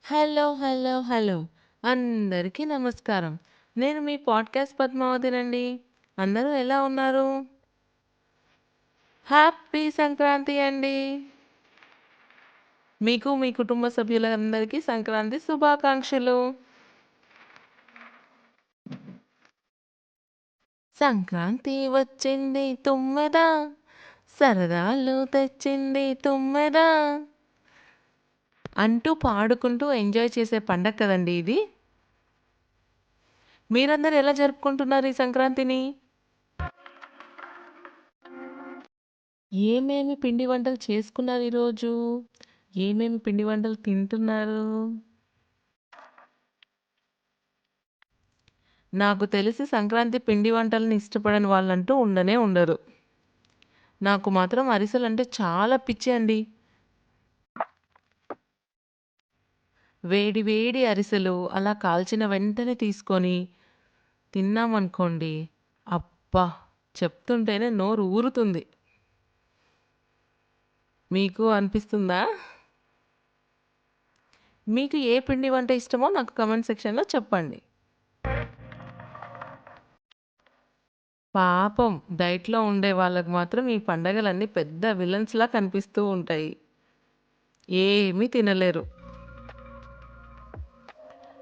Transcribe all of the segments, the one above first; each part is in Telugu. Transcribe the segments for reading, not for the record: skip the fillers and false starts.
Hello, hello, hello! అందరికీ నమస్కారం. నేను మీ పాడ్‌కాస్ట్ పద్మావతినండి. అందరూ ఎలా ఉన్నారు? హ్యాపీ సంక్రాంతి అండి. మీకు, మీ కుటుంబ సభ్యులందరికీ సంక్రాంతి శుభాకాంక్షలు. సంక్రాంతి వచ్చింది తుమ్మెద, సరదాలు తెచ్చింది తుమ్మెద అంటూ పాడుకుంటూ ఎంజాయ్ చేసే పండగ కదండీ ఇది. మీరందరూ ఎలా జరుపుకుంటున్నారు ఈ సంక్రాంతిని? ఏమేమి పిండి వంటలు చేసుకున్నారు ఈరోజు? ఏమేమి పిండి వంటలు తింటున్నారు? నాకు తెలిసి సంక్రాంతి పిండి వంటలని ఇష్టపడని వాళ్ళంటూ ఉండనే ఉండరు. నాకు మాత్రం అరిసెలంటే చాలా పిచ్చి అండి. వేడి వేడి అరిసెలు అలా కాల్చిన వెంటనే తీసుకొని తిన్నామనుకోండి. అబ్బా! చెప్తుంటేనే నోరు ఊరుతుంది. మీకు అనిపిస్తుందా? మీకు ఏ పిండి వంట ఇష్టమో నాకు కామెంట్ సెక్షన్‌లో చెప్పండి. పాపం డైట్‌లో ఉండే వాళ్ళకి మాత్రం ఈ పండగలన్నీ పెద్ద విలన్స్‌లా కనిపిస్తూ ఉంటాయి. ఏమీ తినలేరు.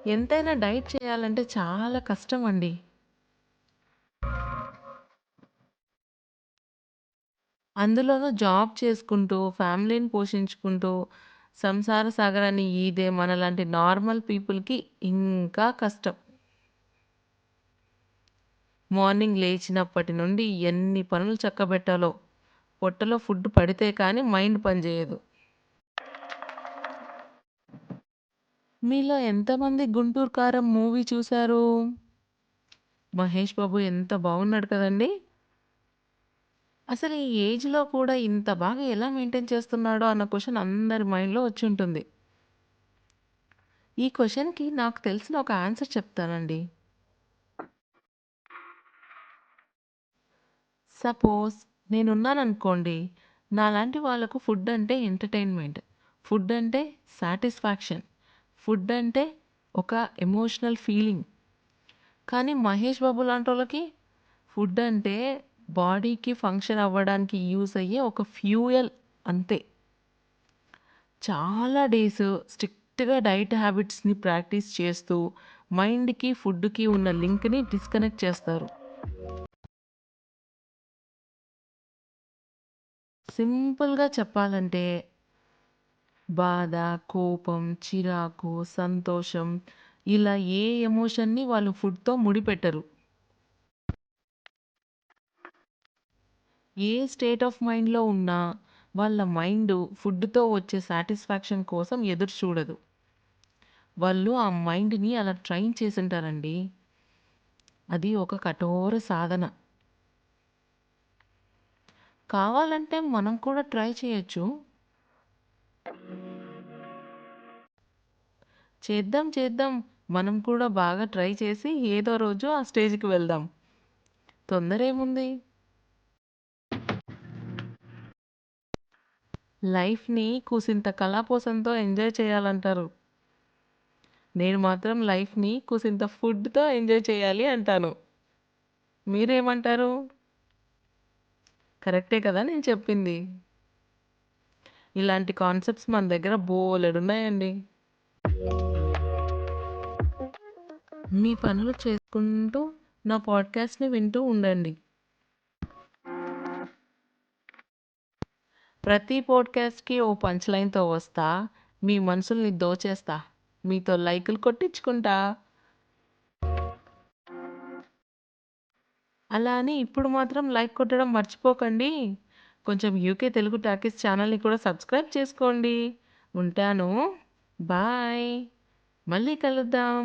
ఎంతైనా డైట్ చేయాలంటే చాలా కష్టమండి. అందులోనూ జాబ్ చేసుకుంటూ, ఫ్యామిలీని పోషించుకుంటూ, సంసార సాగరాన్ని ఈదే మనలాంటి నార్మల్ పీపుల్‌కి ఇంకా కష్టం. మార్నింగ్ లేచినప్పటి నుండి ఎన్ని పనులు చక్కబెట్టాలో. పొట్టలో ఫుడ్ పడితే కానీ మైండ్ పనిచేయదు. మీలో ఎంతమంది 'గుంటూరు కారం' మూవీ చూసారు? మహేష్ బాబు ఎంత బాగున్నాడు కదండీ! అసలు ఈ ఏజ్‌లో కూడా ఇంత బాగా ఎలా మెయింటైన్ చేస్తున్నాడో అన్న క్వెషన్ అందరి మైండ్‌లో వచ్చుంటుంది. ఈ క్వెషన్‌కి నాకు తెలిసిన ఒక ఆన్సర్ చెప్తానండి. సపోజ్ నేనున్నాననుకోండి. నాలాంటి వాళ్ళకు ఫుడ్ అంటే ఎంటర్‌టైన్‌మెంట్. ఫుడ్ అంటే సాటిస్ఫాక్షన్. ఫుడ్ అంటే ఒక ఎమోషనల్ ఫీలింగ్. కానీ మహేష్ బాబు లాంటోళ్ళకి ఫుడ్ అంటే బాడీకి ఫంక్షన్ అవ్వడానికి యూజ్ అయ్యే ఒక ఫ్యూయల్ అంతే. చాలా డేస్ స్ట్రిక్ట్‌గా డైట్ హ్యాబిట్స్‌ని ప్రాక్టీస్ చేస్తూ మైండ్‌కి, ఫుడ్‌కి ఉన్న లింక్‌ని డిస్కనెక్ట్ చేస్తారు. సింపుల్‌గా చెప్పాలంటే బాధ, కోపం, చిరాకు, సంతోషం ఇలా ఏ ఎమోషన్‌ని వాళ్ళు ఫుడ్‌తో ముడిపెట్టరు. ఏ స్టేట్ ఆఫ్ మైండ్‌లో ఉన్నా వాళ్ళ మైండు ఫుడ్‌తో వచ్చే సాటిస్ఫాక్షన్ కోసం ఎదురు చూడదు. వాళ్ళు ఆ మైండ్‌ని అలా ట్రైన్ చేసుంటారండి. అది ఒక కఠోర సాధన. కావాలంటే మనం కూడా ట్రై చేయొచ్చు. చేద్దాం, చేద్దాం. మనం కూడా బాగా ట్రై చేసి ఏదో రోజు ఆ స్టేజ్‌కి వెళ్దాం. తొందరేముంది? లైఫ్‌ని కూసింత కళాపోసంతో ఎంజాయ్ చేయాలంటారు. నేను మాత్రం లైఫ్‌ని కూసింత ఫుడ్‌తో ఎంజాయ్ చేయాలి అంటాను. మీరేమంటారు? కరెక్టే కదా నేను చెప్పింది. ఇలాంటి కాన్సెప్ట్స్ మన దగ్గర బోలెడున్నాయండి. మీ పనులు చేసుకుంటూ నా పాడ్‌కాస్ట్‌ని వింటూ ఉండండి. ప్రతి పాడ్‌కాస్ట్‌కి ఓ పంచ్ లైన్‌తో వస్తా. మీ మనసుల్ని దోచేస్తా. మీతో లైకులు కొట్టించుకుంటా. అలా అని ఇప్పుడు మాత్రం లైక్ కొట్టడం మర్చిపోకండి. కొంచెం యూకే తెలుగు టాకీస్ ఛానల్‌ని కూడా సబ్స్క్రైబ్ చేసుకోండి. ఉంటాను. బాయ్. మళ్ళీ కలుద్దాం.